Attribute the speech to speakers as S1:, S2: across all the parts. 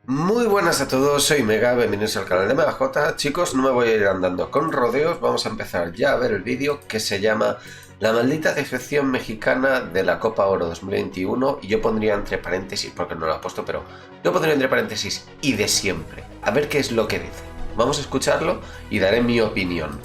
S1: Muy buenas a todos, soy Mega, bienvenidos al canal de MegaJ. Chicos, no me voy a ir andando con rodeos, vamos a empezar ya a ver el vídeo que se llama La maldita decepción mexicana de la Copa Oro 2021. Y yo pondría entre paréntesis, porque no lo he puesto, pero yo pondría entre paréntesis y de siempre. A ver qué es lo que dice. Vamos a escucharlo y daré mi opinión.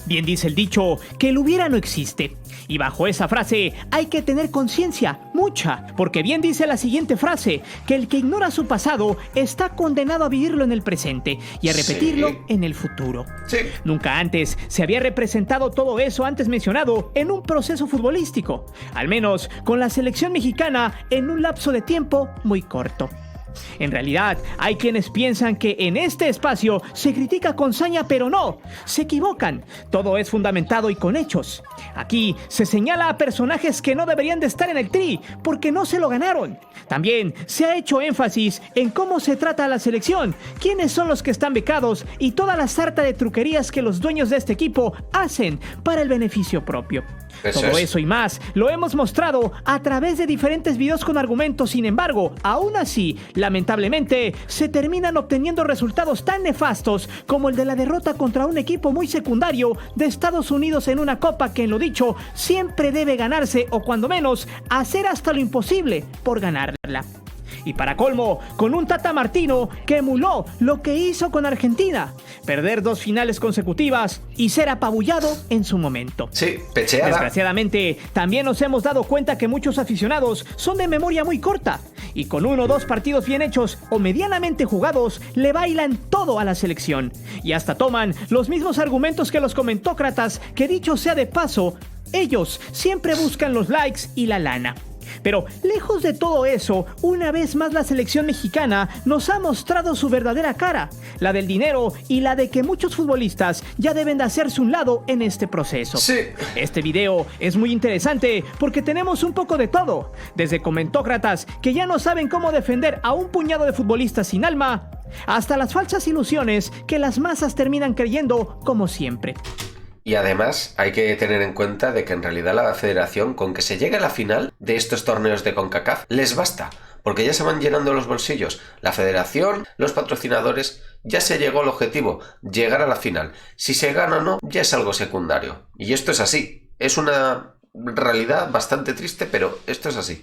S2: Bien dice el dicho que el hubiera no existe. Y bajo esa frase hay que tener conciencia, mucha, porque bien dice la siguiente frase, que el que ignora su pasado está condenado a vivirlo en el presente y a repetirlo en el futuro.
S1: Sí.
S2: Nunca antes se había representado todo eso antes mencionado en un proceso futbolístico, al menos con la selección mexicana en un lapso de tiempo muy corto. En realidad, hay quienes piensan que en este espacio se critica con saña, pero no, se equivocan. Todo es fundamentado y con hechos. Aquí se señala a personajes que no deberían de estar en el Tri porque no se lo ganaron. También se ha hecho énfasis en cómo se trata a la selección, quiénes son los que están becados y toda la sarta de truquerías que los dueños de este equipo hacen para el beneficio propio. Todo eso y más lo hemos mostrado a través de diferentes videos con argumentos. Sin embargo, aún así, lamentablemente, se terminan obteniendo resultados tan nefastos como el de la derrota contra un equipo muy secundario de Estados Unidos en una copa que, en lo dicho, siempre debe ganarse o cuando menos hacer hasta lo imposible por ganarla. Y para colmo, con un Tata Martino que emuló lo que hizo con Argentina, perder 2 finales consecutivas y ser apabullado en su momento.
S1: Sí, pecheada.
S2: Desgraciadamente, también nos hemos dado cuenta que muchos aficionados son de memoria muy corta y con 1 o 2 partidos bien hechos o medianamente jugados le bailan todo a la selección y hasta toman los mismos argumentos que los comentócratas, que dicho sea de paso, ellos siempre buscan los likes y la lana. Pero lejos de todo eso, una vez más la selección mexicana nos ha mostrado su verdadera cara, la del dinero y la de que muchos futbolistas ya deben de hacerse un lado en este proceso.
S1: Sí.
S2: Este video es muy interesante porque tenemos un poco de todo, desde comentócratas que ya no saben cómo defender a un puñado de futbolistas sin alma, hasta las falsas ilusiones que las masas terminan creyendo como siempre.
S1: Y además hay que tener en cuenta de que en realidad la federación, con que se llegue a la final de estos torneos de CONCACAF, les basta, porque ya se van llenando los bolsillos. La federación, los patrocinadores, ya se llegó al objetivo, llegar a la final. Si se gana o no, ya es algo secundario. Y esto es así. Es una realidad bastante triste, pero esto es así.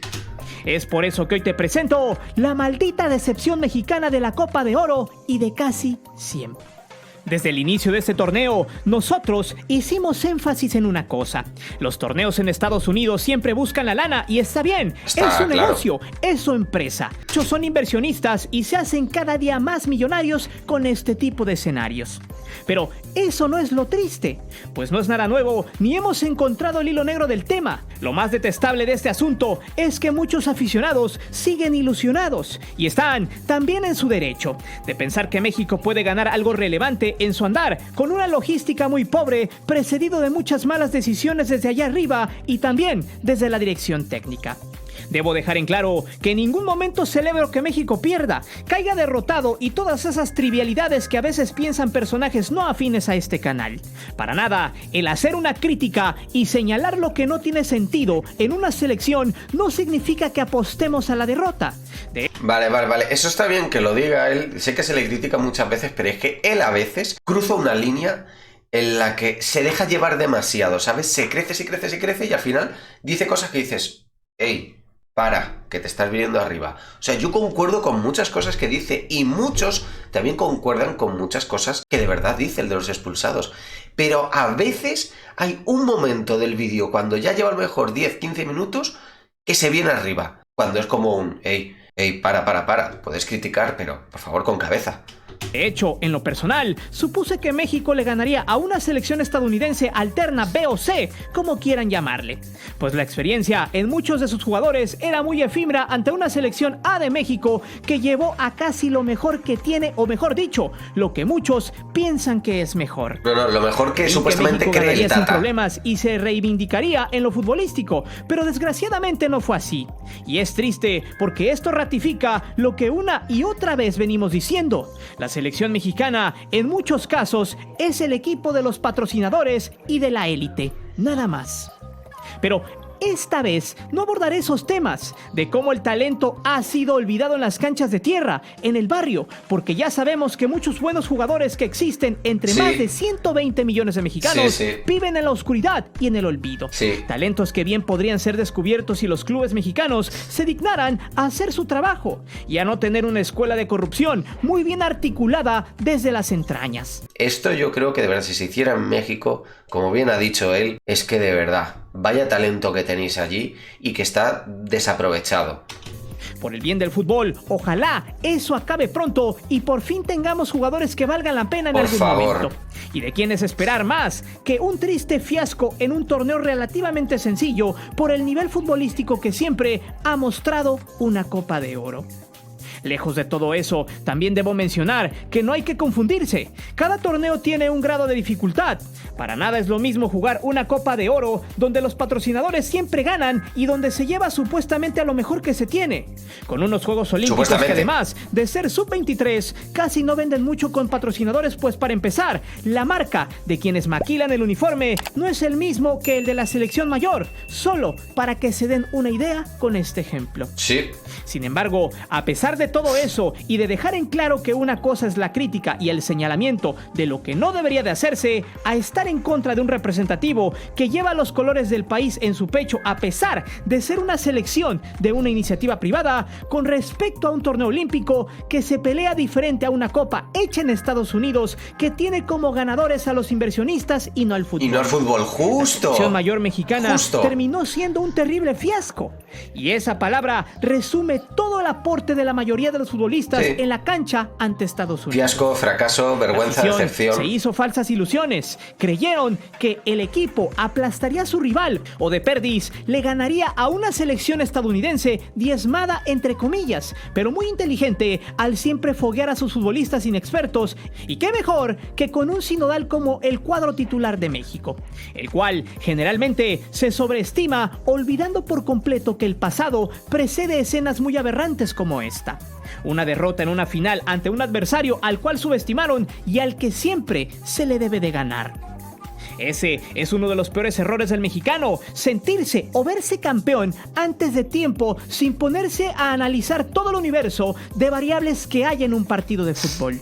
S2: Es por eso que hoy te presento la maldita decepción mexicana de la Copa de Oro y de casi siempre. Desde el inicio de este torneo, nosotros hicimos énfasis en una cosa. Los torneos en Estados Unidos siempre buscan la lana y está bien, es su negocio, es su empresa. Ellos son inversionistas y se hacen cada día más millonarios con este tipo de escenarios. Pero eso no es lo triste, pues no es nada nuevo, ni hemos encontrado el hilo negro del tema. Lo más detestable de este asunto es que muchos aficionados siguen ilusionados y están también en su derecho de pensar que México puede ganar algo relevante en su andar, con una logística muy pobre, precedido de muchas malas decisiones desde allá arriba y también desde la dirección técnica. Debo dejar en claro que en ningún momento celebro que México pierda, caiga derrotado y todas esas trivialidades que a veces piensan personajes no afines a este canal. Para nada, el hacer una crítica y señalar lo que no tiene sentido en una selección no significa que apostemos a la derrota.
S1: Vale, eso está bien que lo diga él, sé que se le critica muchas veces, pero es que él a veces cruza una línea en la que se deja llevar demasiado, ¿sabes? Se crece y al final dice cosas que dices, hey, para, que te estás viniendo arriba. O sea, yo concuerdo con muchas cosas que dice y muchos también concuerdan con muchas cosas que de verdad dice el de los expulsados. Pero a veces hay un momento del vídeo cuando ya lleva a lo mejor 10-15 minutos que se viene arriba. Cuando es como un, hey, para. Puedes criticar, pero por favor con cabeza.
S2: De hecho, en lo personal, supuse que México le ganaría a una selección estadounidense alterna B o C, como quieran llamarle, pues la experiencia en muchos de sus jugadores era muy efímera ante una selección A de México que llevó a casi lo mejor que tiene, o mejor dicho, lo que muchos piensan que es mejor.
S1: No, lo mejor que supuestamente
S2: México
S1: cree el
S2: ganaría sin
S1: Tata.
S2: problemas y se reivindicaría en lo futbolístico, pero desgraciadamente no fue así. Y es triste porque esto ratifica lo que una y otra vez venimos diciendo. La selección mexicana, en muchos casos, es el equipo de los patrocinadores y de la élite, nada más. Pero esta vez no abordaré esos temas de cómo el talento ha sido olvidado en las canchas de tierra, en el barrio, porque ya sabemos que muchos buenos jugadores que existen entre más de 120 millones de mexicanos viven en la oscuridad y en el olvido. Talentos que bien podrían ser descubiertos si los clubes mexicanos se dignaran a hacer su trabajo y a no tener una escuela de corrupción muy bien articulada desde las entrañas.
S1: Esto yo creo que de verdad, si se hiciera en México, como bien ha dicho él, es que de verdad, vaya talento que tenéis allí y que está desaprovechado.
S2: Por el bien del fútbol, ojalá eso acabe pronto y por fin tengamos jugadores que valgan la pena en algún momento. ¿Y de quién es esperar más que un triste fiasco en un torneo relativamente sencillo por el nivel futbolístico que siempre ha mostrado una Copa de Oro? Lejos de todo eso, también debo mencionar que no hay que confundirse. Cada torneo tiene un grado de dificultad. Para nada es lo mismo jugar una Copa de Oro, donde los patrocinadores siempre ganan y donde se lleva supuestamente a lo mejor que se tiene. Con unos Juegos Olímpicos que además de ser sub-23, casi no venden mucho con patrocinadores, pues para empezar, la marca de quienes maquilan el uniforme no es el mismo que el de la selección mayor, solo para que se den una idea con este ejemplo. Sin embargo, a pesar de todo eso y de dejar en claro que una cosa es la crítica y el señalamiento de lo que no debería de hacerse, a estar en contra de un representativo que lleva los colores del país en su pecho a pesar de ser una selección de una iniciativa privada, con respecto a un torneo olímpico que se pelea diferente a una copa hecha en Estados Unidos que tiene como ganadores a los inversionistas y no al fútbol.
S1: Y no al fútbol, justo.
S2: La selección mayor mexicana terminó siendo un terrible fiasco. Y esa palabra resume todo el aporte de la mayoría de los futbolistas en la cancha ante Estados Unidos.
S1: Fiasco, fracaso, vergüenza, decepción.
S2: Se hizo falsas ilusiones. Creyeron que el equipo aplastaría a su rival o de perdiz le ganaría a una selección estadounidense diezmada entre comillas, pero muy inteligente al siempre foguear a sus futbolistas inexpertos. Y qué mejor que con un sinodal como el cuadro titular de México, el cual generalmente se sobreestima, olvidando por completo que el pasado precede escenas muy aberrantes como esta. Una derrota en una final ante un adversario al cual subestimaron y al que siempre se le debe de ganar. Ese es uno de los peores errores del mexicano, sentirse o verse campeón antes de tiempo sin ponerse a analizar todo el universo de variables que hay en un partido de fútbol.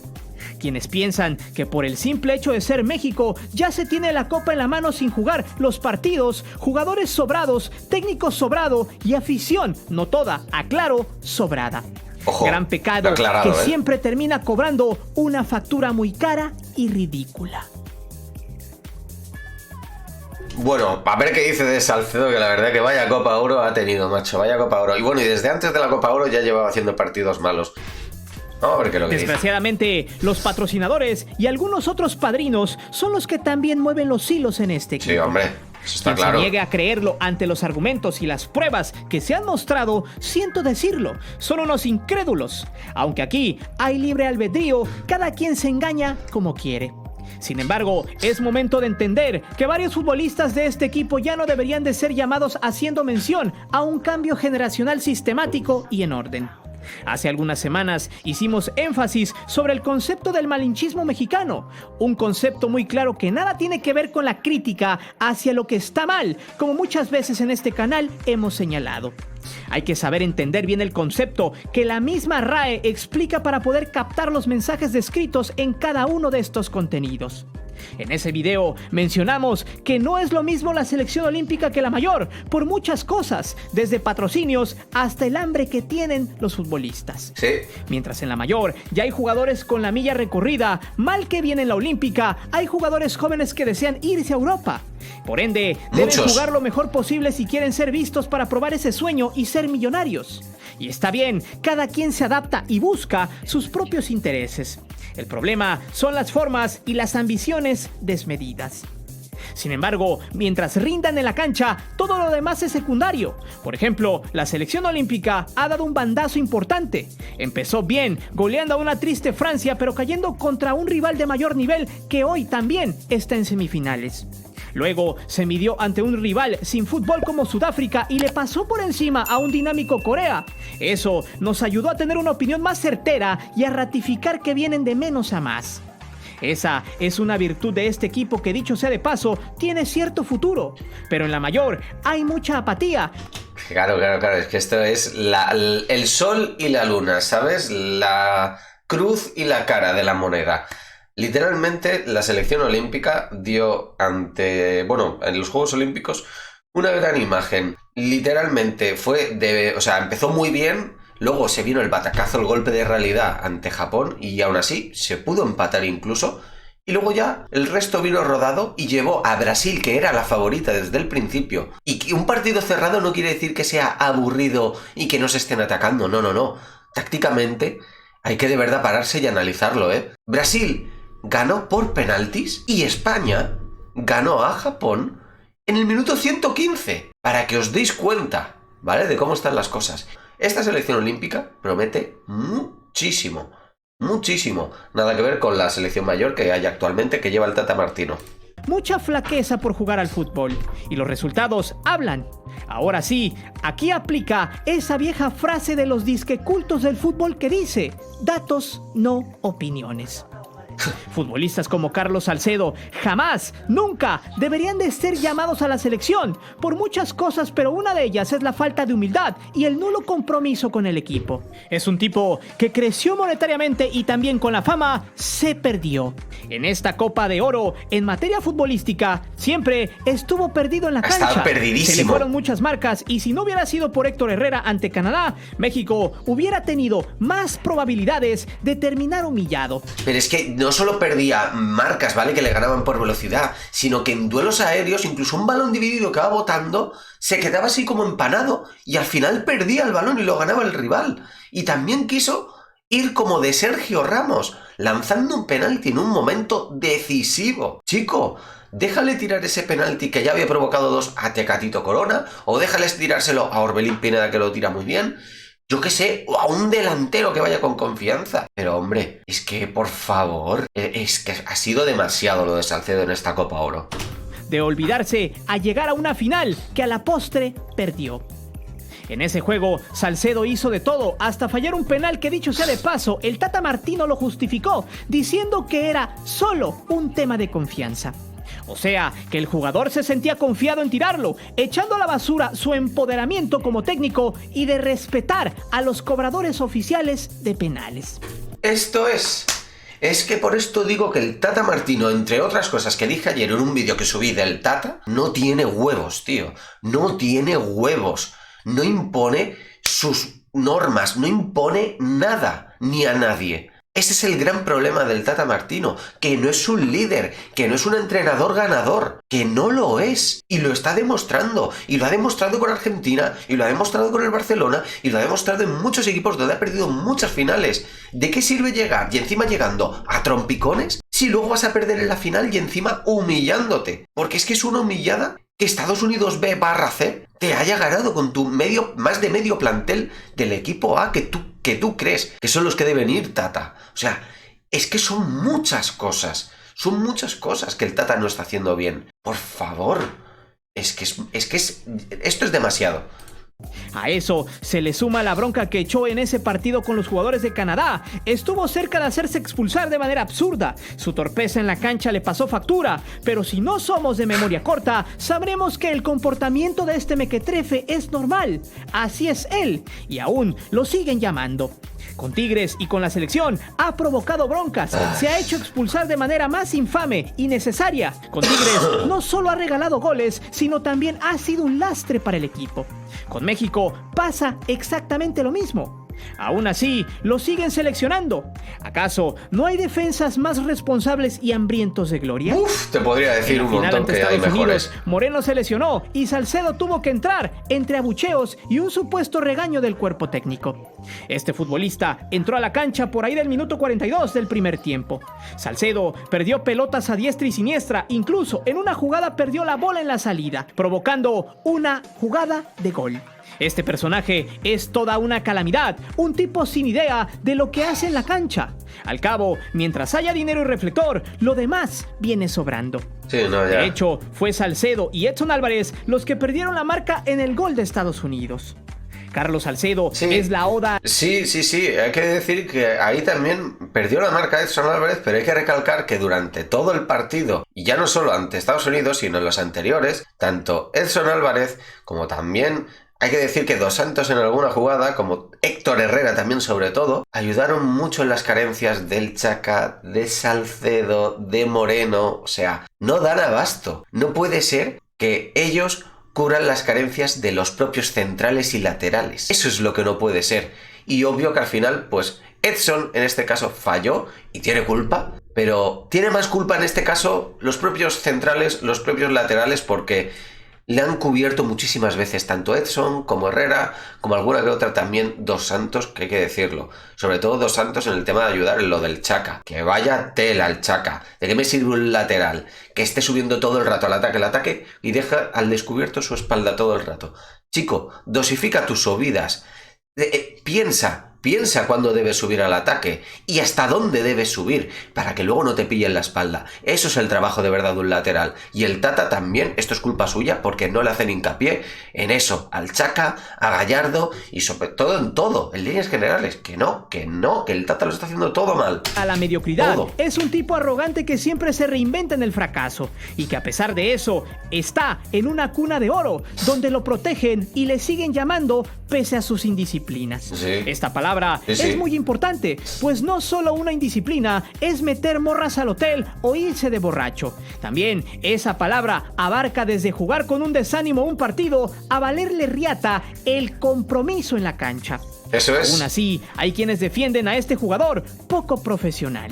S2: Quienes piensan que por el simple hecho de ser México ya se tiene la copa en la mano sin jugar los partidos, jugadores sobrados, técnicos sobrado y afición, no toda, aclaro, sobrada.
S1: Ojo,
S2: gran pecado
S1: aclarado,
S2: que siempre termina cobrando una factura muy cara y ridícula.
S1: Bueno, a ver qué dice de Salcedo, que la verdad que vaya Copa Oro ha tenido, macho, vaya Copa Oro. Y bueno, y desde antes de la Copa Oro ya llevaba haciendo partidos malos. Vamos a ver qué es lo que
S2: Desgraciadamente, los patrocinadores y algunos otros padrinos son los que también mueven los hilos en este equipo.
S1: Sí, hombre, eso está claro.
S2: Se niegue a creerlo ante los argumentos y las pruebas que se han mostrado, siento decirlo, son unos incrédulos. Aunque aquí hay libre albedrío, cada quien se engaña como quiere. Sin embargo, es momento de entender que varios futbolistas de este equipo ya no deberían de ser llamados haciendo mención a un cambio generacional sistemático y en orden. Hace algunas semanas hicimos énfasis sobre el concepto del malinchismo mexicano, un concepto muy claro que nada tiene que ver con la crítica hacia lo que está mal, como muchas veces en este canal hemos señalado. Hay que saber entender bien el concepto que la misma RAE explica para poder captar los mensajes descritos en cada uno de estos contenidos. En ese video mencionamos que no es lo mismo la selección olímpica que la mayor, por muchas cosas, desde patrocinios hasta el hambre que tienen los futbolistas. Mientras en la mayor ya hay jugadores con la milla recorrida, mal que bien en la olímpica hay jugadores jóvenes que desean irse a Europa. Por ende, deben jugar lo mejor posible si quieren ser vistos para probar ese sueño y ser millonarios. Y está bien, cada quien se adapta y busca sus propios intereses. El problema son las formas y las ambiciones desmedidas. Sin embargo, mientras rindan en la cancha, todo lo demás es secundario. Por ejemplo, la selección olímpica ha dado un bandazo importante. Empezó bien, goleando a una triste Francia, pero cayendo contra un rival de mayor nivel que hoy también está en semifinales. Luego se midió ante un rival sin fútbol como Sudáfrica y le pasó por encima a un dinámico Corea. Eso nos ayudó a tener una opinión más certera y a ratificar que vienen de menos a más. Esa es una virtud de este equipo que, dicho sea de paso, tiene cierto futuro, pero en la mayor hay mucha apatía.
S1: Claro, es que esto es el sol y la luna, ¿sabes? La cruz y la cara de la moneda. Literalmente la selección olímpica dio en los Juegos Olímpicos una gran imagen. Literalmente empezó muy bien, luego se vino el batacazo, el golpe de realidad ante Japón y aún así se pudo empatar incluso. Y luego ya el resto vino rodado y llevó a Brasil, que era la favorita desde el principio. Y que un partido cerrado no quiere decir que sea aburrido y que no se estén atacando, no. Tácticamente hay que de verdad pararse y analizarlo, ¿eh? Brasil ganó por penaltis y España ganó a Japón en el minuto 115. Para que os deis cuenta, ¿vale? De cómo están las cosas. Esta selección olímpica promete muchísimo. Nada que ver con la selección mayor que hay actualmente, que lleva el Tata Martino.
S2: Mucha flaqueza por jugar al fútbol. Y los resultados hablan. Ahora sí, aquí aplica esa vieja frase de los disquecultos del fútbol que dice: datos, no opiniones. Futbolistas como Carlos Salcedo jamás, nunca deberían de ser llamados a la selección por muchas cosas, pero una de ellas es la falta de humildad y el nulo compromiso con el equipo. Es un tipo que creció monetariamente y también con la fama se perdió. En esta Copa de Oro, en materia futbolística, siempre estuvo perdido en la cancha.
S1: Estaba perdidísimo.
S2: Se le fueron muchas marcas y si no hubiera sido por Héctor Herrera ante Canadá, México hubiera tenido más probabilidades de terminar humillado.
S1: Pero es que no solo perdía marcas, ¿vale? Que le ganaban por velocidad, sino que en duelos aéreos, incluso un balón dividido que va botando, se quedaba así como empanado y al final perdía el balón y lo ganaba el rival. Y también quiso ir como de Sergio Ramos, lanzando un penalti en un momento decisivo. Chico, déjale tirar ese penalti que ya había provocado 2 a Tecatito Corona, o déjales tirárselo a Orbelín Pineda, que lo tira muy bien. Yo qué sé, o a un delantero que vaya con confianza. Pero hombre, es que por favor, es que ha sido demasiado lo de Salcedo en esta Copa Oro.
S2: De olvidarse a llegar a una final que a la postre perdió. En ese juego, Salcedo hizo de todo, hasta fallar un penal que, dicho sea de paso, el Tata Martino lo justificó, diciendo que era solo un tema de confianza. O sea, que el jugador se sentía confiado en tirarlo, echando a la basura su empoderamiento como técnico y de respetar a los cobradores oficiales de penales.
S1: Esto es que por esto digo que el Tata Martino, entre otras cosas que dije ayer en un vídeo que subí del Tata, no tiene huevos, tío. No tiene huevos. No impone sus normas, no impone nada, ni a nadie. Ese es el gran problema del Tata Martino, que no es un líder, que no es un entrenador ganador, que no lo es, y lo está demostrando, y lo ha demostrado con Argentina, y lo ha demostrado con el Barcelona, y lo ha demostrado en muchos equipos donde ha perdido muchas finales. ¿De qué sirve llegar y encima llegando a trompicones si luego vas a perder en la final y encima humillándote? Porque es que es una humillada que Estados Unidos B/C te haya ganado con tu más de medio plantel del equipo A que tú crees que son los que deben ir, Tata. O sea, es que son muchas cosas que el Tata no está haciendo bien. Por favor, esto es demasiado.
S2: A eso se le suma la bronca que echó en ese partido con los jugadores de Canadá. Estuvo cerca de hacerse expulsar de manera absurda. Su torpeza en la cancha le pasó factura. Pero si no somos de memoria corta, sabremos que el comportamiento de este mequetrefe es normal. Así es él, y aún lo siguen llamando. Con Tigres y con la selección ha provocado broncas. Se ha hecho expulsar de manera más infame y necesaria. Con Tigres no solo ha regalado goles, sino también ha sido un lastre para el equipo. Con México pasa exactamente lo mismo. Aún así, lo siguen seleccionando. ¿Acaso no hay defensas más responsables y hambrientos de gloria?
S1: Te podría decir un montón que hay mejores.
S2: Moreno se lesionó y Salcedo tuvo que entrar entre abucheos y un supuesto regaño del cuerpo técnico. Este futbolista entró a la cancha por ahí del minuto 42 del primer tiempo. Salcedo perdió pelotas a diestra y siniestra, incluso en una jugada perdió la bola en la salida, provocando una jugada de gol. Este personaje es toda una calamidad, un tipo sin idea de lo que hace en la cancha. Al cabo, mientras haya dinero y reflector, lo demás viene sobrando.
S1: Sí, no, ya.
S2: De hecho, fue Salcedo y Edson Álvarez los que perdieron la marca en el gol de Estados Unidos. Carlos Salcedo
S1: Sí.
S2: es la oda.
S1: Sí, hay que decir que ahí también perdió la marca Edson Álvarez, pero hay que recalcar que durante todo el partido, y ya no solo ante Estados Unidos, sino en los anteriores, tanto Edson Álvarez como también hay que decir que Dos Santos en alguna jugada, como Héctor Herrera también sobre todo, ayudaron mucho en las carencias del Chaka, de Salcedo, de Moreno. O sea, no dan abasto. No puede ser que ellos cubran las carencias de los propios centrales y laterales. Eso es lo que no puede ser. Y obvio que al final, pues Edson en este caso falló y tiene culpa, pero tiene más culpa en este caso los propios centrales, los propios laterales, porque le han cubierto muchísimas veces tanto Edson como Herrera, como alguna que otra también Dos Santos, que hay que decirlo. Sobre todo Dos Santos en el tema de ayudar en lo del Chaka. Que vaya tela el Chaka. ¿De qué me sirve un lateral que esté subiendo todo el rato al ataque y deja al descubierto su espalda todo el rato? Chico, dosifica tus subidas. Piensa cuándo debes subir al ataque y hasta dónde debes subir para que luego no te pille en la espalda. Eso es el trabajo de verdad de un lateral. Y el Tata también, esto es culpa suya porque no le hacen hincapié en eso, al Chaka, a Gallardo y sobre todo en todo, en líneas generales. Que el Tata lo está haciendo todo mal.
S2: A la mediocridad.
S1: Todo.
S2: Es un tipo arrogante que siempre se reinventa en el fracaso y que a pesar de eso está en una cuna de oro donde lo protegen y le siguen llamando pese a sus indisciplinas.
S1: Sí.
S2: Esta palabra
S1: Sí.
S2: es muy importante, pues no solo una indisciplina es meter morras al hotel o irse de borracho. También esa palabra abarca desde jugar con un desánimo un partido a valerle riata el compromiso en la cancha.
S1: Eso es.
S2: Aún así, hay quienes defienden a este jugador poco profesional.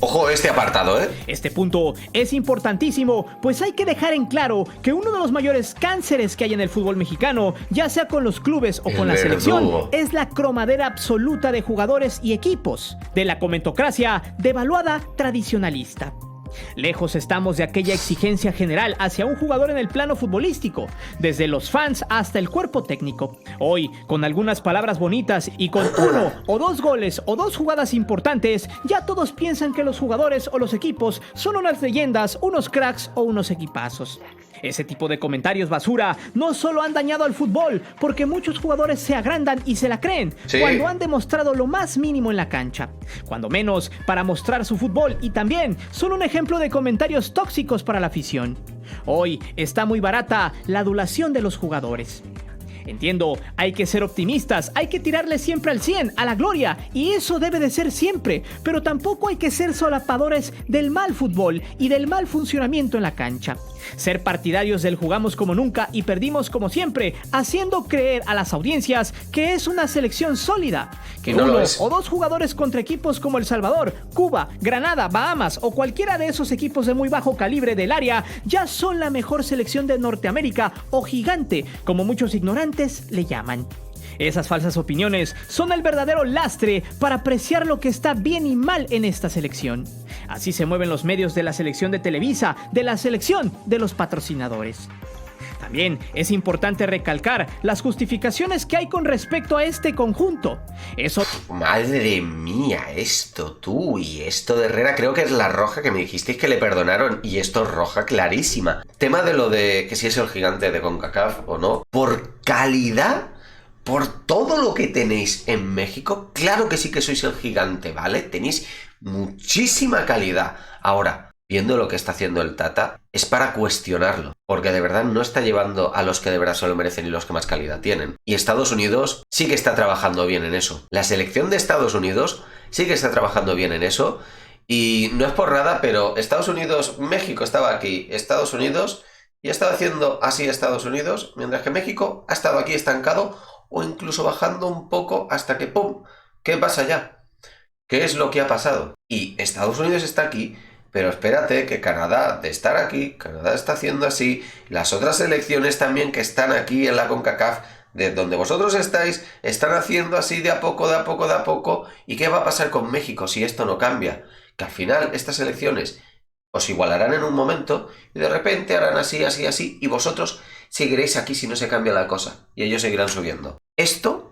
S1: Ojo este apartado, ¿eh?
S2: Este punto es importantísimo, pues hay que dejar en claro que uno de los mayores cánceres que hay en el fútbol mexicano, ya sea con los clubes o con la selección, es la cromadera absoluta de jugadores y equipos, de la comentocracia devaluada tradicionalista. Lejos estamos de aquella exigencia general hacia un jugador en el plano futbolístico, desde los fans hasta el cuerpo técnico. Hoy, con algunas palabras bonitas y con 1 o 2 goles o 2 jugadas importantes, ya todos piensan que los jugadores o los equipos son unas leyendas, unos cracks o unos equipazos. Ese tipo de comentarios basura no solo han dañado al fútbol, porque muchos jugadores se agrandan y se la creen cuando han demostrado lo más mínimo en la cancha, cuando menos para mostrar su fútbol, y también son un ejemplo de comentarios tóxicos para la afición. Hoy está muy barata la adulación de los jugadores. Entiendo, hay que ser optimistas, hay que tirarle siempre al 100, a la gloria, y eso debe de ser siempre, pero tampoco hay que ser solapadores del mal fútbol y del mal funcionamiento en la cancha. Ser partidarios del jugamos como nunca y perdimos como siempre, haciendo creer a las audiencias que es una selección sólida, que
S1: no
S2: 1 o 2 jugadores contra equipos como El Salvador, Cuba, Granada, Bahamas o cualquiera de esos equipos de muy bajo calibre del área ya son la mejor selección de Norteamérica o gigante, como muchos ignorantes le llaman. Esas falsas opiniones son el verdadero lastre para apreciar lo que está bien y mal en esta selección. Así se mueven los medios de la selección de Televisa, de la selección de los patrocinadores. También es importante recalcar las justificaciones que hay con respecto a este conjunto. Eso...
S1: Madre mía, esto tú y esto de Herrera, creo que es la roja que me dijisteis que le perdonaron, y esto es roja clarísima. Tema de lo de que si es el gigante de CONCACAF o no, por calidad, por todo lo que tenéis en México, claro que sí que sois el gigante, ¿vale? Tenéis muchísima calidad. Ahora, viendo lo que está haciendo el Tata, es para cuestionarlo, porque de verdad no está llevando a los que de verdad se lo merecen y los que más calidad tienen. Y Estados Unidos sí que está trabajando bien en eso. La selección de Estados Unidos sí que está trabajando bien en eso, y no es por nada, pero Estados Unidos, México estaba aquí, Estados Unidos, y ha estado haciendo así Estados Unidos, mientras que México ha estado aquí estancado o incluso bajando un poco hasta que ¡pum! ¿Qué pasa ya? ¿Qué es lo que ha pasado? Y Estados Unidos está aquí, pero espérate que Canadá, de estar aquí, Canadá está haciendo así, las otras selecciones también que están aquí en la CONCACAF, de donde vosotros estáis, están haciendo así de a poco, de a poco, de a poco. ¿Y qué va a pasar con México si esto no cambia? Que al final estas elecciones os igualarán en un momento y de repente harán así, así, así, y vosotros seguiréis aquí si no se cambia la cosa, y ellos seguirán subiendo. Esto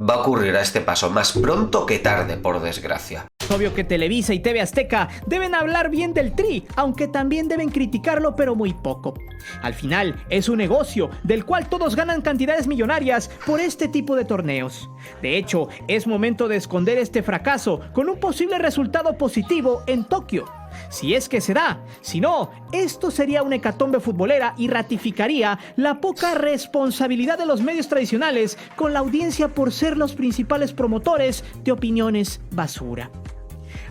S1: va a ocurrir a este paso más pronto que tarde, por desgracia.
S2: Es obvio que Televisa y TV Azteca deben hablar bien del Tri, aunque también deben criticarlo, pero muy poco. Al final, es un negocio del cual todos ganan cantidades millonarias por este tipo de torneos. De hecho, es momento de esconder este fracaso con un posible resultado positivo en Tokio. Si es que se da, si no, esto sería una hecatombe futbolera y ratificaría la poca responsabilidad de los medios tradicionales con la audiencia por ser los principales promotores de opiniones basura.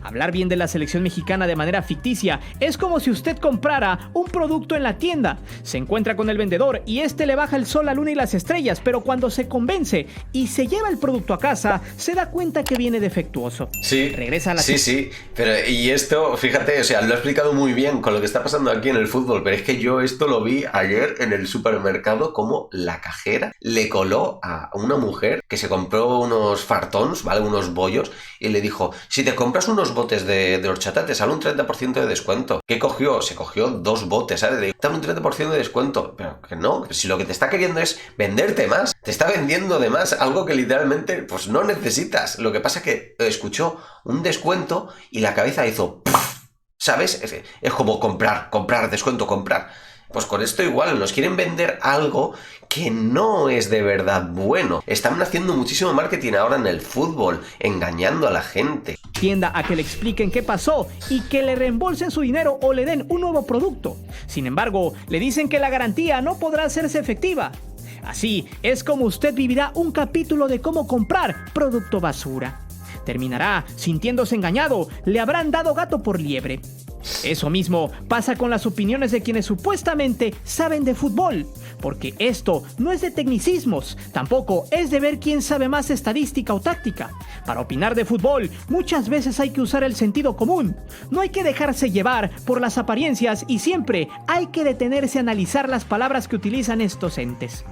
S2: Hablar bien de la selección mexicana de manera ficticia es como si usted comprara un producto en la tienda, se encuentra con el vendedor y este le baja el sol, la luna y las estrellas, pero cuando se convence y se lleva el producto a casa, se da cuenta que viene defectuoso.
S1: Sí,
S2: regresa a la
S1: sí, pero y esto, fíjate, o sea, lo ha explicado muy bien con lo que está pasando aquí en el fútbol, pero es que yo esto lo vi ayer en el supermercado, como la cajera le coló a una mujer que se compró unos fartons, ¿vale? Unos bollos, y le dijo, si te compras unos botes de horchata te sale un 30% de descuento. ¿Qué cogió? Se cogió 2 botes, ¿sabes? De un 30% de descuento. Pero que no, si lo que te está queriendo es venderte más, te está vendiendo de más algo que literalmente pues no necesitas. Lo que pasa es que escuchó un descuento y la cabeza hizo ¡puf! ¿Sabes? Es como comprar, descuento, comprar. Pues con esto igual, nos quieren vender algo que no es de verdad bueno. Están haciendo muchísimo marketing ahora en el fútbol, engañando a la gente.
S2: Tienda a que le expliquen qué pasó y que le reembolsen su dinero o le den un nuevo producto. Sin embargo, le dicen que la garantía no podrá hacerse efectiva. Así es como usted vivirá un capítulo de cómo comprar producto basura. Terminará sintiéndose engañado, le habrán dado gato por liebre. Eso mismo pasa con las opiniones de quienes supuestamente saben de fútbol, porque esto no es de tecnicismos, tampoco es de ver quién sabe más estadística o táctica. Para opinar de fútbol, muchas veces hay que usar el sentido común. No hay que dejarse llevar por las apariencias y siempre hay que detenerse a analizar las palabras que utilizan estos entes.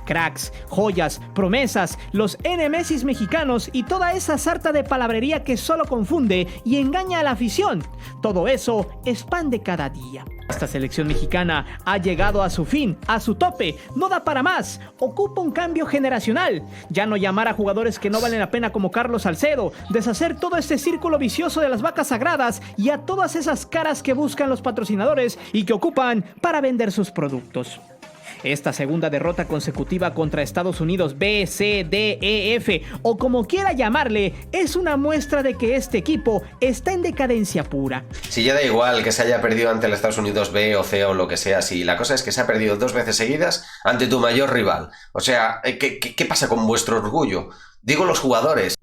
S2: Cracks, joyas, promesas, los enemesis mexicanos y toda esa sarta de palabrería que solo confunde y engaña a la afición. Todo eso es pan de cada día. Esta selección mexicana ha llegado a su fin, a su tope, no da para más, ocupa un cambio generacional. Ya no llamar a jugadores que no valen la pena como Carlos Salcedo, deshacer todo este círculo vicioso de las vacas sagradas y a todas esas caras que buscan los patrocinadores y que ocupan para vender sus productos. Esta segunda derrota consecutiva contra Estados Unidos B, C, D, E, F o como quiera llamarle, es una muestra de que este equipo está en decadencia pura.
S1: Si ya da igual que se haya perdido ante el Estados Unidos B o C o lo que sea, si la cosa es que se ha perdido 2 veces seguidas ante tu mayor rival. O sea, ¿qué pasa con vuestro orgullo? Digo los jugadores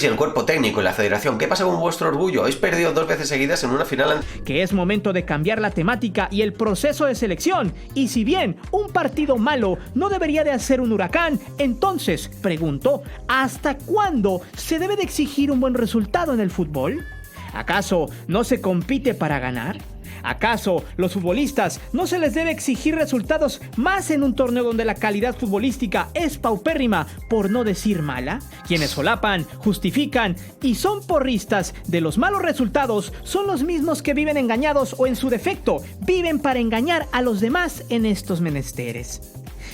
S1: y el cuerpo técnico y la federación. ¿Qué pasa con vuestro orgullo? Habéis perdido 2 veces seguidas en una final.
S2: Que es momento de cambiar la temática y el proceso de selección. Y si bien un partido malo no debería de hacer un huracán, entonces, pregunto, ¿hasta cuándo se debe de exigir un buen resultado en el fútbol? ¿Acaso no se compite para ganar? ¿Acaso los futbolistas no se les debe exigir resultados más en un torneo donde la calidad futbolística es paupérrima, por no decir mala? Quienes solapan, justifican y son porristas de los malos resultados son los mismos que viven engañados o en su defecto viven para engañar a los demás en estos menesteres.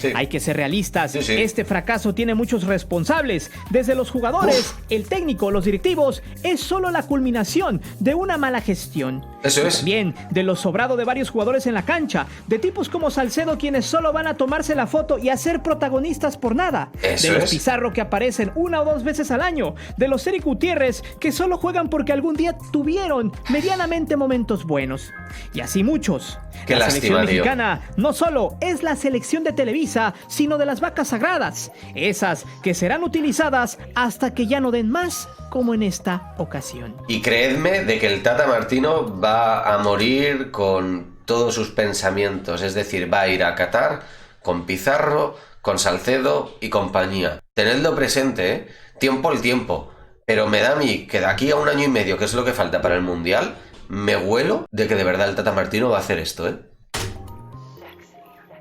S2: Sí. Hay que ser realistas, sí. Este fracaso tiene muchos responsables, desde los jugadores, el técnico, los directivos, es solo la culminación de una mala gestión.
S1: Eso es.
S2: También de lo sobrado de varios jugadores en la cancha, de tipos como Salcedo quienes solo van a tomarse la foto y a ser protagonistas por nada,
S1: Eso
S2: de los Pizarro que aparecen 1 o 2 veces al año, de los Eric Gutiérrez que solo juegan porque algún día tuvieron medianamente momentos buenos, y así muchos.
S1: Qué
S2: la
S1: lástima,
S2: selección mexicana no solo es la selección de Televisa, sino de las vacas sagradas, esas que serán utilizadas hasta que ya no den más, como en esta ocasión.
S1: Y creedme de que el Tata Martino va a morir con todos sus pensamientos, es decir, va a ir a Qatar con Pizarro, con Salcedo y compañía. Tenedlo presente, ¿eh? Tiempo al tiempo, pero me da a mí que de aquí a 1 año y medio, que es lo que falta para el Mundial, me huelo de que de verdad el Tata Martino va a hacer esto, ¿eh?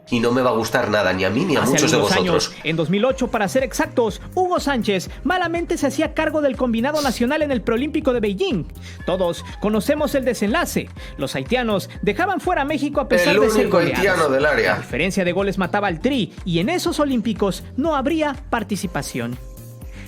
S1: Y no me va a gustar nada, ni a mí ni a muchos de vosotros.
S2: Años, en 2008, para ser exactos, Hugo Sánchez malamente se hacía cargo del combinado nacional en el preolímpico de Beijing. Todos conocemos el desenlace. Los haitianos dejaban fuera a México a pesar de ser goleados.
S1: El único haitiano del área.
S2: La diferencia de goles mataba al Tri y en esos olímpicos no habría participación.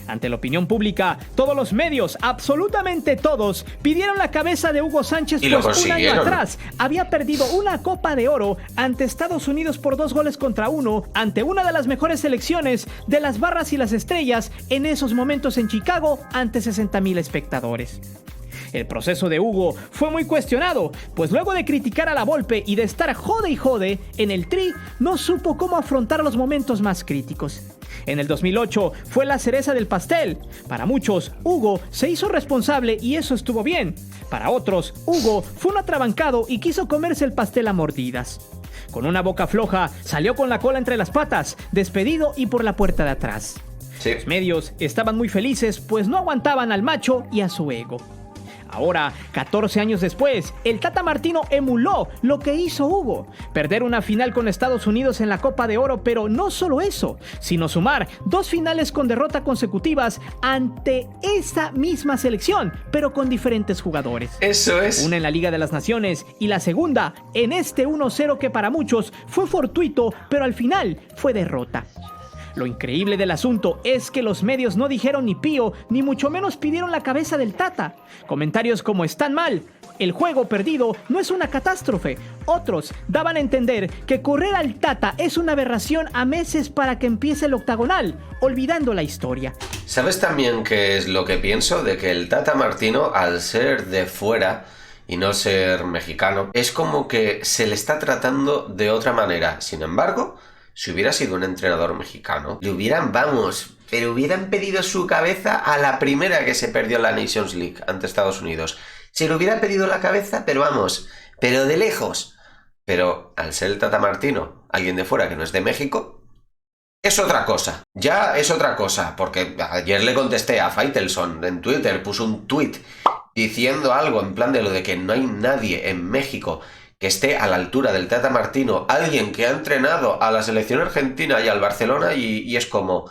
S2: Ante la opinión pública, todos los medios, absolutamente todos, pidieron la cabeza de Hugo Sánchez, pues un año atrás había perdido una Copa de Oro ante Estados Unidos por 2-1 ante una de las mejores selecciones de las barras y las estrellas en esos momentos en Chicago ante 60,000 espectadores. El proceso de Hugo fue muy cuestionado, pues luego de criticar a la Volpe y de estar jode y jode en el Tri, no supo cómo afrontar los momentos más críticos. En el 2008 fue la cereza del pastel. Para muchos, Hugo se hizo responsable y eso estuvo bien. Para otros, Hugo fue un atrabancado y quiso comerse el pastel a mordidas. Con una boca floja, salió con la cola entre las patas, despedido y por la puerta de atrás. Sí. Los medios estaban muy felices, pues no aguantaban al macho y a su ego. Ahora, 14 años después, el Tata Martino emuló lo que hizo Hugo. Perder una final con Estados Unidos en la Copa de Oro, pero no solo eso, sino sumar 2 finales con derrota consecutivas ante esa misma selección, pero con diferentes jugadores.
S1: Eso es.
S2: Una en la Liga de las Naciones y la segunda en este 1-0 que para muchos fue fortuito, pero al final fue derrota. Lo increíble del asunto es que los medios no dijeron ni pío, ni mucho menos pidieron la cabeza del Tata. Comentarios como "están mal", "el juego perdido no es una catástrofe". Otros daban a entender que correr al Tata es una aberración a meses para que empiece el octagonal, olvidando la historia.
S1: ¿Sabes también qué es lo que pienso? De que el Tata Martino, al ser de fuera y no ser mexicano, es como que se le está tratando de otra manera. Sin embargo, si hubiera sido un entrenador mexicano, le hubieran pedido su cabeza a la primera que se perdió en la Nations League ante Estados Unidos. Se le hubiera pedido la cabeza, pero de lejos. Pero al ser el Tata Martino, alguien de fuera que no es de México, es otra cosa. Ya es otra cosa, porque ayer le contesté a Faitelson en Twitter, puso un tweet diciendo algo en plan de lo de que no hay nadie en México que esté a la altura del Tata Martino, alguien que ha entrenado a la selección argentina y al Barcelona, y es como,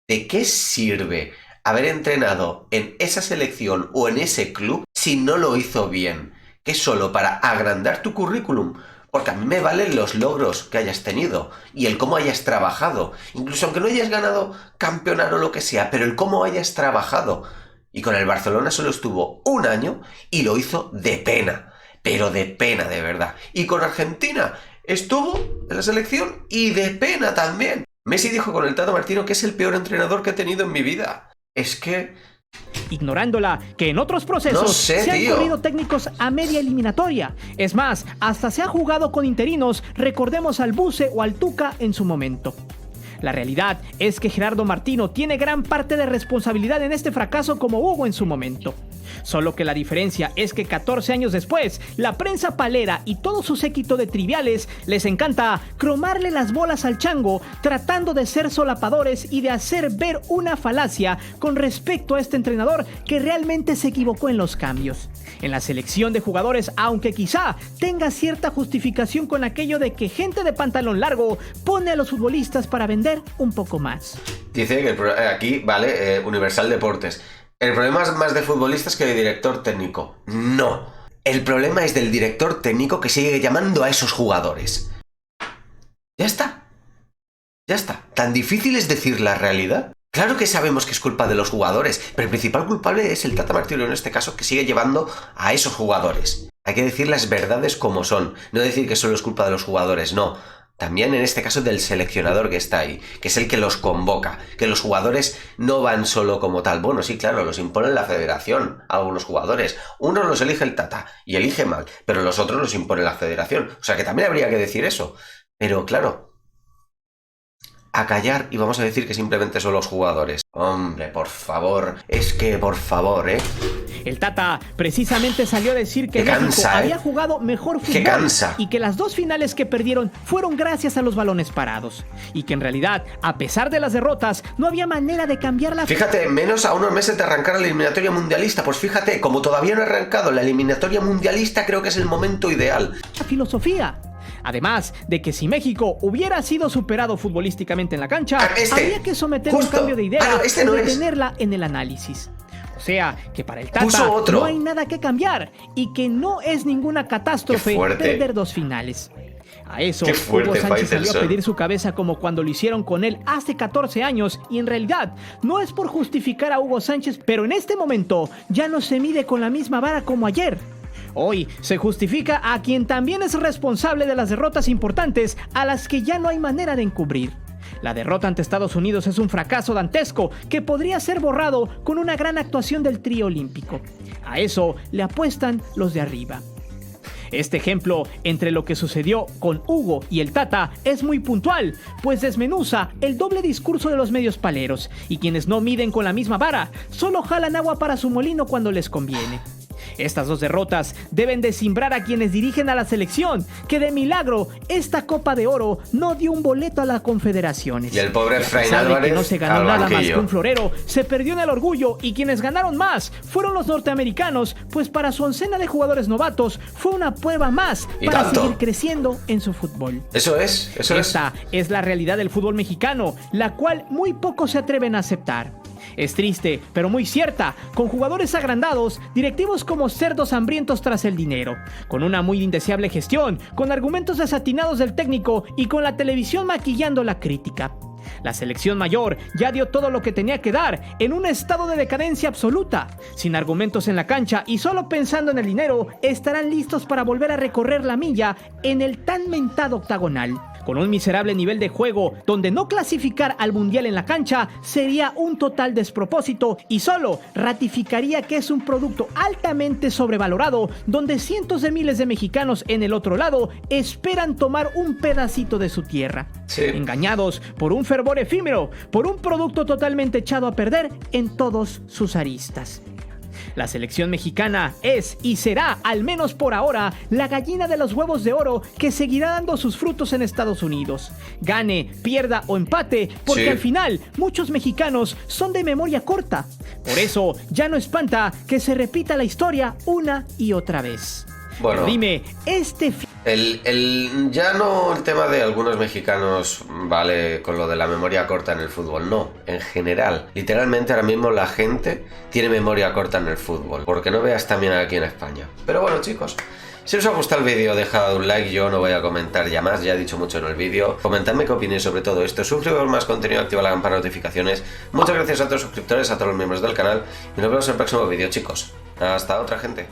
S1: ¿de qué sirve haber entrenado en esa selección o en ese club si no lo hizo bien? ¿Que es solo para agrandar tu currículum? Porque a mí me valen los logros que hayas tenido y el cómo hayas trabajado, incluso aunque no hayas ganado campeonato o lo que sea, pero el cómo hayas trabajado. Y con el Barcelona solo estuvo un año y lo hizo de pena. Pero de pena, de verdad. Y con Argentina estuvo en la selección y de pena también. Messi dijo con el Tata Martino que es el peor entrenador que he tenido en mi vida. Es que...
S2: ignorándola, que en otros procesos se han corrido técnicos a media eliminatoria. Es más, hasta se ha jugado con interinos, recordemos al Buse o al Tuca en su momento. La realidad es que Gerardo Martino tiene gran parte de responsabilidad en este fracaso como Hugo en su momento. Solo que la diferencia es que 14 años después, la prensa palera y todo su séquito de triviales les encanta cromarle las bolas al chango, tratando de ser solapadores y de hacer ver una falacia con respecto a este entrenador que realmente se equivocó en los cambios. En la selección de jugadores, aunque quizá tenga cierta justificación con aquello de que gente de pantalón largo pone a los futbolistas para vender un poco más.
S1: Dice que aquí, vale, Universal Deportes. El problema es más de futbolistas que de director técnico. No. El problema es del director técnico que sigue llamando a esos jugadores. Ya está. Ya está. ¿Tan difícil es decir la realidad? Claro que sabemos que es culpa de los jugadores, pero el principal culpable es el Tata Martino en este caso, que sigue llevando a esos jugadores. Hay que decir las verdades como son. No decir que solo es culpa de los jugadores, no. También en este caso del seleccionador que está ahí, que es el que los convoca, que los jugadores no van solo como tal. Bueno, sí, claro, los impone la federación a algunos jugadores. Unos los elige el Tata y elige mal, pero los otros los impone la federación. O sea que también habría que decir eso. Pero claro, a callar y vamos a decir que simplemente son los jugadores. Hombre, por favor, es que por favor,
S2: El Tata precisamente salió a decir que México había jugado mejor fútbol y que las 2 finales que perdieron fueron gracias a los balones parados y que en realidad, a pesar de las derrotas, no había manera de cambiar la...
S1: Fíjate, menos a unos meses de arrancar la eliminatoria mundialista. Pues fíjate, como todavía no ha arrancado la eliminatoria mundialista, creo que es el momento ideal.
S2: La filosofía. Además de que si México hubiera sido superado futbolísticamente en la cancha, habría que someter un cambio de idea
S1: no
S2: y detenerla en el análisis. O sea, que para el Tata no hay nada que cambiar y que no es ninguna catástrofe perder 2 finales. A eso,
S1: Qué fuerte,
S2: Hugo Sánchez salió a
S1: Faitelson.
S2: pedir su cabeza como cuando lo hicieron con él hace 14 años y en realidad no es por justificar a Hugo Sánchez, pero en este momento ya no se mide con la misma vara como ayer. Hoy se justifica a quien también es responsable de las derrotas importantes a las que ya no hay manera de encubrir. La derrota ante Estados Unidos es un fracaso dantesco que podría ser borrado con una gran actuación del trío olímpico. A eso le apuestan los de arriba. Este ejemplo entre lo que sucedió con Hugo y el Tata es muy puntual, pues desmenuza el doble discurso de los medios paleros y quienes no miden con la misma vara solo jalan agua para su molino cuando les conviene. Estas dos derrotas deben de simbrar a quienes dirigen a la selección, que de milagro esta Copa de Oro no dio un boleto a las Confederaciones.
S1: Y el pobre
S2: a
S1: Efraín
S2: pesar de
S1: Álvarez
S2: que no se ganó
S1: al
S2: nada más
S1: banquillo.
S2: que un florero, se perdió en el orgullo y quienes ganaron más fueron los norteamericanos, pues para su oncena de jugadores novatos fue una prueba más
S1: ¿Y
S2: para
S1: tanto?
S2: seguir creciendo en su fútbol.
S1: Eso es.
S2: Esta es la realidad del fútbol mexicano, la cual muy pocos se atreven a aceptar. Es triste, pero muy cierta, con jugadores agrandados, directivos como cerdos hambrientos tras el dinero, con una muy indeseable gestión, con argumentos desatinados del técnico y con la televisión maquillando la crítica. La selección mayor ya dio todo lo que tenía que dar en un estado de decadencia absoluta. Sin argumentos en la cancha y solo pensando en el dinero, estarán listos para volver a recorrer la milla en el tan mentado octagonal. Con un miserable nivel de juego donde no clasificar al mundial en la cancha sería un total despropósito y solo ratificaría que es un producto altamente sobrevalorado donde cientos de miles de mexicanos en el otro lado esperan tomar un pedacito de su tierra.
S1: Sí.
S2: Engañados por un fervor efímero, por un producto totalmente echado a perder en todos sus aristas. La selección mexicana es y será, al menos por ahora, la gallina de los huevos de oro que seguirá dando sus frutos en Estados Unidos. Gane, pierda o empate, porque
S1: Sí.
S2: al final muchos mexicanos son de memoria corta. Por eso ya no espanta que se repita la historia una y otra vez.
S1: Bueno.
S2: Pero dime,
S1: Ya no el tema de algunos mexicanos, vale, con lo de la memoria corta en el fútbol, no, en general. Literalmente ahora mismo la gente tiene memoria corta en el fútbol, porque no veas también aquí en España. Pero bueno, chicos, si os ha gustado el vídeo, dejad un like, yo no voy a comentar ya más, ya he dicho mucho en el vídeo. Comentadme qué opináis sobre todo esto, suscribiros más contenido, activa la campana de notificaciones. Muchas gracias a todos los suscriptores, a todos los miembros del canal, y nos vemos en el próximo vídeo, chicos. Hasta otra, gente.